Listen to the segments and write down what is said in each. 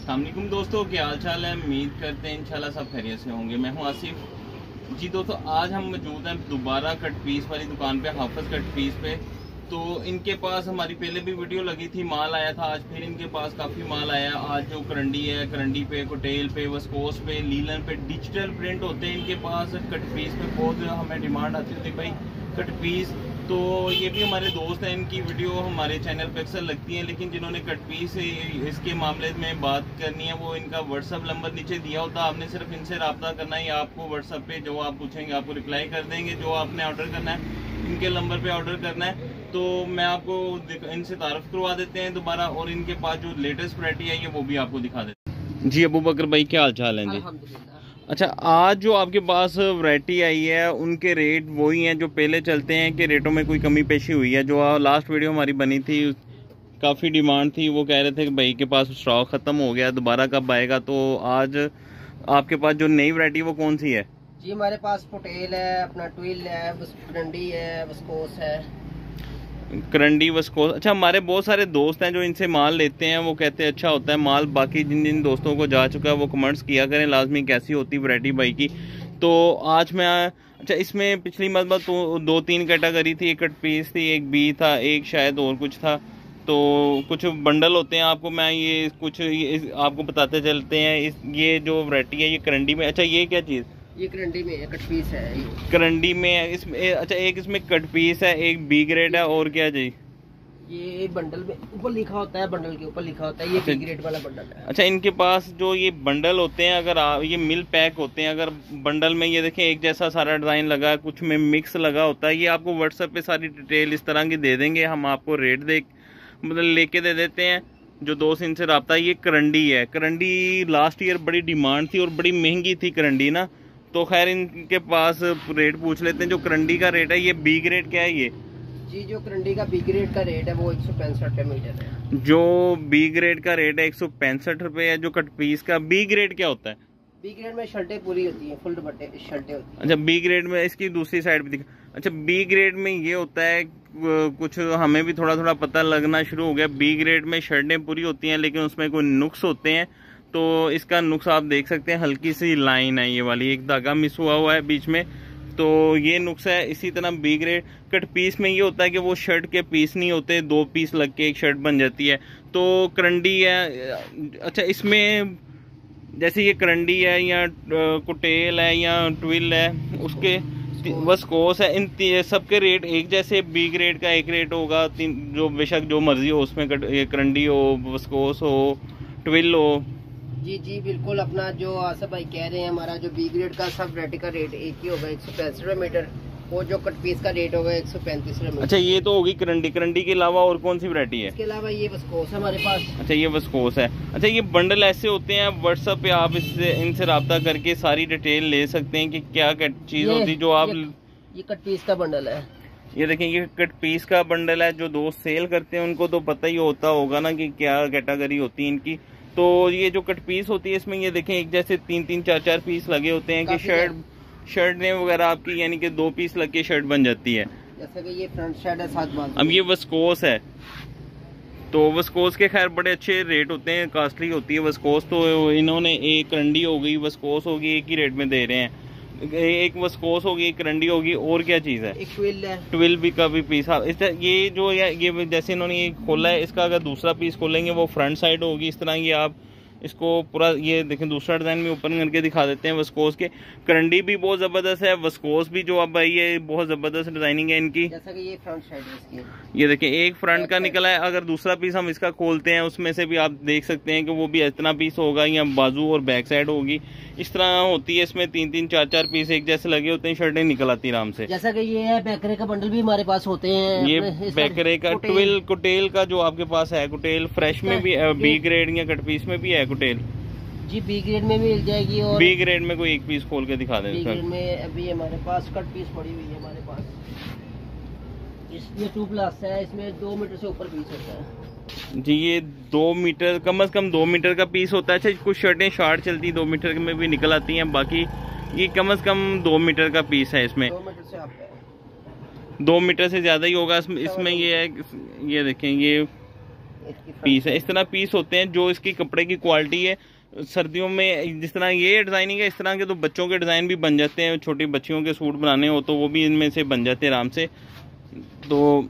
अस्सलाम वालेकुम दोस्तों, क्या हाल चाल है। उम्मीद करते हैं इंशाल्लाह सब खैरियत से होंगे। मैं हूं आसिफ जी। दोस्तों आज हम मौजूद हैं दोबारा कट पीस वाली दुकान पे, हाफिज कट पीस पे। तो इनके पास हमारी पहले भी वीडियो लगी थी, माल आया था। आज फिर इनके पास काफ़ी माल आया। आज जो करंडी है, करंडी पे, कोटेल पे, वस्कोस पे, लीलन पे डिजिटल प्रिंट होते हैं इनके पास। कट पीस पे बहुत हमें डिमांड आती होती भाई कट पीस। तो ये भी हमारे दोस्त हैं, इनकी वीडियो हमारे चैनल पे अक्सर लगती हैं। लेकिन जिन्होंने कट पीस इसके मामले में बात करनी है वो इनका व्हाट्सअप नंबर नीचे दिया होता है। आपने सिर्फ इनसे रब्ता करना है। आपको व्हाट्सअप पे जो आप पूछेंगे आपको रिप्लाई कर देंगे। जो आपने ऑर्डर करना है इनके नंबर पे ऑर्डर करना है। तो मैं आपको इनसे तारुफ करवा देते हैं दोबारा, और इनके पास जो लेटेस्ट वैरायटी है ये वो भी आपको दिखा देते हैं। जी अबू बकर भाई, क्या हाल चाल है जी। अच्छा, आज जो आपके पास वैरायटी आई है उनके रेट वही हैं जो पहले चलते हैं कि रेटों में कोई कमी पेशी हुई है? जो लास्ट वीडियो हमारी बनी थी काफ़ी डिमांड थी, वो कह रहे थे कि भाई के पास स्टॉक ख़त्म हो गया, दोबारा कब आएगा। तो आज आपके पास जो नई वैरायटी वो कौन सी है? जी हमारे पास पोटेल है, अपना ट्विल है, करंडी है, वस्कोस है। करंडी, वस्कोस। अच्छा, हमारे बहुत सारे दोस्त हैं जो इनसे माल लेते हैं, वो कहते हैं अच्छा होता है माल। बाकी जिन जिन दोस्तों को जा चुका है वो कमेंट्स किया करें लाजमी कैसी होती वैरायटी भाई की। तो आज मैं अच्छा, इसमें पिछली मरतबा तो 2-3 कैटेगरी थी। एक कट पीस थी, एक बी था, एक शायद और कुछ था। तो कुछ बंडल होते हैं। आपको मैं ये कुछ आपको बताते चलते हैं। ये जो वैरायटी है ये करंडी में। अच्छा, ये क्या चीज़? ये करंडी में है, कट पीस है। करंडी में है इसमें। अच्छा, एक इसमें कट पीस है, एक बी ग्रेड है, और क्या जी? ये बंडल में ऊपर लिखा होता है, बंडल के ऊपर लिखा होता है ये बी ग्रेड वाला बंडल है। अच्छा, इनके पास जो ये बंडल होते हैं, अगर ये मिल पैक होते हैं, अगर बंडल में ये देखें एक जैसा सारा डिज़ाइन लगा है, कुछ में मिक्स लगा होता है। ये आपको व्हाट्सएप पे सारी डिटेल इस तरह की दे देंगे हम। आपको रेट मतलब लेके दे देते हैं। जो दोस्त इनसे रब्ता, ये करंडी है। करंडी लास्ट ईयर बड़ी डिमांड थी और बड़ी महंगी थी करंडी ना। तो खैर इनके पास रेट पूछ लेते हैं। जो करंडी का रेट है, ये बी ग्रेड क्या है ये? जी जो करंडी का बी ग्रेड का रेट है वो 165 रुपये मीटर है। जो बी ग्रेड का रेट है 165 रुपये है। जो कट पीस का बी ग्रेड क्या होता है? बी ग्रेड में शर्टें पूरी होती हैं, फुल दुपट्टे शर्टें होती हैं। अच्छा, बी ग्रेड में इसकी दूसरी साइड भी दिखा। अच्छा, बी ग्रेड में ये होता है, कुछ हमें भी थोड़ा थोड़ा पता लगना शुरू हो गया। बी ग्रेड में शर्टें पूरी होती हैं लेकिन उसमें कोई नुक्स होते हैं। तो इसका नुक्स आप देख सकते हैं, हल्की सी लाइन है ये वाली, एक धागा मिस हुआ है बीच में। तो ये नुक्स है। इसी तरह बी ग्रेड कट पीस में ये होता है कि वो शर्ट के पीस नहीं होते, 2 पीस लग के एक शर्ट बन जाती है। तो करंडी है। अच्छा, इसमें जैसे ये करंडी है या कोटेल है या ट्विल है, उसके वस्कोस है, इन सबके रेट एक जैसे? बी ग्रेड का एक रेट होगा, जो बेशक जो मर्जी हो उसमें, करंडी हो, वस्कोस हो, ट्विल हो। जी जी बिल्कुल। अपना जो आसिफ भाई कह रहे हैं, हमारा जो बी ग्रेड का सब वैरायटी का रेट एक ही होगा, 165 रुपये मीटर। और जो कट पीस का रेट होगा 135 रुपये मीटर। अच्छा, ये तो होगी करंडी। करंडी के अलावा और कौन सी वैरायटी है? इसके अलावा ये वस्कोस है हमारे पास। अच्छा, ये वस्कोस है। अच्छा, ये बंडल ऐसे होते हैं, व्हाट्सएप पे आप इनसे रब्ता करके सारी डिटेल ले सकते हैं कि क्या चीज़ होती है जो आप। ये कट पीस का बंडल है। ये देखें, ये कट पीस का बंडल है। जो दोस्त सेल करते हैं उनको तो पता ही होता होगा ना कि क्या कैटेगरी होती है इनकी। तो ये जो कट पीस होती है इसमें ये देखें एक जैसे 3-3, 4-4 पीस लगे होते हैं कि शर्ट ने वगैरह आपकी, यानी कि 2 पीस लग के शर्ट बन जाती है। जैसे कि ये फ्रंट शर्ट है 7 बाजू। अब ये वस्कोस है। तो वस्कोस के खैर बड़े अच्छे रेट होते हैं, कॉस्टली होती है वस्कोस। तो इन्होंने एक करंडी हो गई, वस्कोस होगी, एक ही रेट में दे रहे हैं। एक वस्कोस होगी, एक करंडी होगी, और क्या चीज़ है? एक ट्विल है। ट्विल भी का भी पीस। ये जो ये जैसे इन्होंने ये खोला है, इसका अगर दूसरा पीस खोलेंगे वो फ्रंट साइड होगी इस तरह। ये आप इसको पूरा ये देखें, दूसरा डिज़ाइन में ओपन करके दिखा देते हैं वस्कोस के। करंडी भी बहुत ज़बरदस्त है, वस्कोस भी जो अब आई है बहुत ज़बरदस्त डिज़ाइनिंग है इनकी। जैसा कि ये फ्रंट साइड है इसकी। ये देखें एक फ्रंट का निकला है। अगर दूसरा पीस हम इसका खोलते हैं उसमें से भी आप देख सकते हैं कि वो भी इतना पीस होगा, या बाजू और बैक साइड होगी। इस तरह होती है। इसमें 3-3, 4-4 पीस एक जैसे लगे होते हैं, शर्टें निकल आती आराम से। जैसा कि ये है बैकरे का बंडल भी हमारे पास होते हैं। ये बैकरे का ट्विल, कोटेल का जो आपके पास है, कोटेल फ्रेश में भी, बी ग्रेड या कट पीस में भी है कोटेल। जी बी ग्रेड में भी मिल जाएगी। और बी ग्रेड में कोई एक पीस खोल के दिखा दें। बी ग्रेड में अभी हमारे पास कट पीस पड़ी हुई है हमारे पास। ये 2+ है, इसमें 2 मीटर से ऊपर पीस होता है। जी ये 2 मीटर, कम से कम 2 मीटर का पीस होता है। अच्छा, कुछ शर्टें शॉर्ट चलती 2 मीटर में भी निकल आती हैं, बाकी ये कम से कम 2 मीटर का पीस है। इसमें 2 मीटर से आप 2 मीटर से ज़्यादा ही होगा। इसमें ये है, ये देखें, ये पीस है, इस तरह पीस होते हैं। जो इसकी कपड़े की क्वालिटी है, सर्दियों में जिस तरह ये डिज़ाइनिंग है, इस तरह के तो बच्चों के डिज़ाइन भी बन जाते हैं। छोटी बच्चियों के सूट बनाने हो तो वो भी इनमें से बन जाते हैं आराम से। तो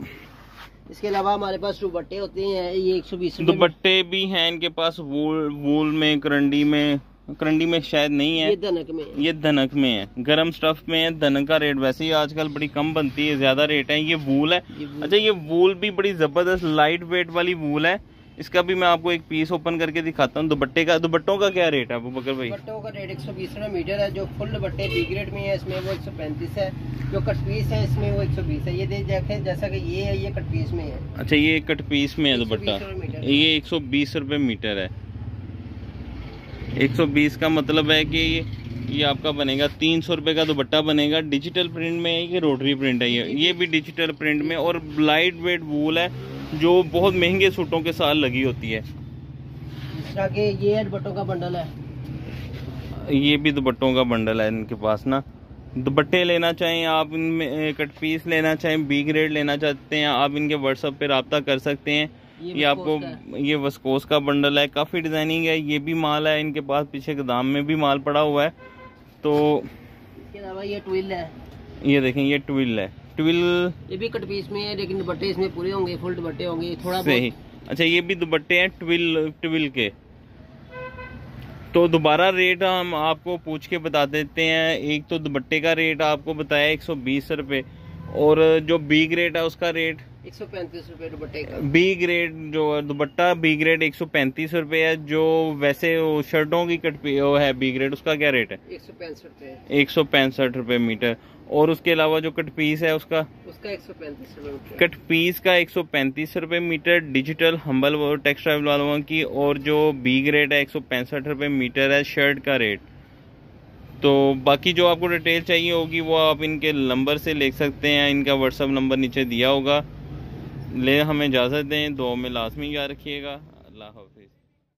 इसके अलावा हमारे पास दुपट्टे होते हैं, ये 120 दुपट्टे भी हैं इनके पास, वूल में, करंडी में शायद नहीं है, ये धनक में है, गरम स्टफ में है। धनक का रेट वैसे ही आजकल बड़ी कम बनती है, ज्यादा रेट है। ये वूल है। अच्छा, ये वूल भी बड़ी जबरदस्त लाइट वेट वाली वूल है। इसका भी मैं आपको एक पीस ओपन करके दिखाता हूँ। दुपट्टों का क्या रेट है अबू बकर भाई? दुपट्टों का रेट 120 रुपए मीटर है। जो फुल दुपट्टे बी ग्रेड में है इसमें वो 135 है। जो कट पीस है इसमें वो 120 है। ये देखें जैसा कि ये है, ये कट पीस में है। अच्छा, ये कट पीस में है दुपट्टा, ये 120 रुपए मीटर है। 120 का मतलब है कि ये आपका बनेगा 300 रुपये का दुपट्टा बनेगा। डिजिटल प्रिंट में है, ये रोटरी प्रिंट है, ये भी डिजिटल प्रिंट में, और लाइट वेट वूल है जो बहुत महंगे सूटों के साथ लगी होती है। इस तरह के ये दुपट्टों का बंडल है, ये भी दुपट्टों का बंडल है इनके पास ना। दुपट्टे लेना चाहें आप, इनमें कट पीस लेना चाहें, बी ग्रेड लेना चाहते हैं, आप इनके व्हाट्सएप पे रब्ता कर सकते हैं। ये आपको, ये वस्कोस का बंडल है, काफ़ी डिज़ाइनिंग है। ये भी माल है इनके पास, पीछे गोदाम में भी माल पड़ा हुआ है। तो इसके अलावा ये ट्विल है, ये देखें, ये ट्विल है। ट्विल ये भी कट पीस में है, लेकिन दुपट्टे इसमें पूरे होंगे, फुल दुपट्टे होंगे थोड़ा सही। अच्छा, ये भी दुपट्टे हैं ट्विल के। तो दोबारा रेट हम आपको पूछ के बता देते हैं। एक तो दुपट्टे का रेट आपको बताया 120 रुपये, और जो बी ग्रेड है उसका रेट 135 रुपये दुपट्टे का। बी ग्रेड जो दुपट्टा बी ग्रेड 135 रुपये है। जो वैसे शर्टों की वो है बी ग्रेड, उसका क्या रेट है? 165 रुपये, 165 रुपये मीटर। और उसके अलावा जो कट पीस है उसका 135 रुपये। कट पीस का 135 रुपये मीटर डिजिटल हम्बल टेक्सटाइल वालों की, और जो बी ग्रेड है 165 रुपये मीटर है शर्ट का रेट। तो बाकी जो आपको डिटेल चाहिए होगी वो आप इनके नंबर से ले सकते हैं। इनका व्हाट्सअप नंबर नीचे दिया होगा। ले हमें इजाज़त दें, दुआ में लाजमी याद रखिएगा। अल्लाह हाफिज़।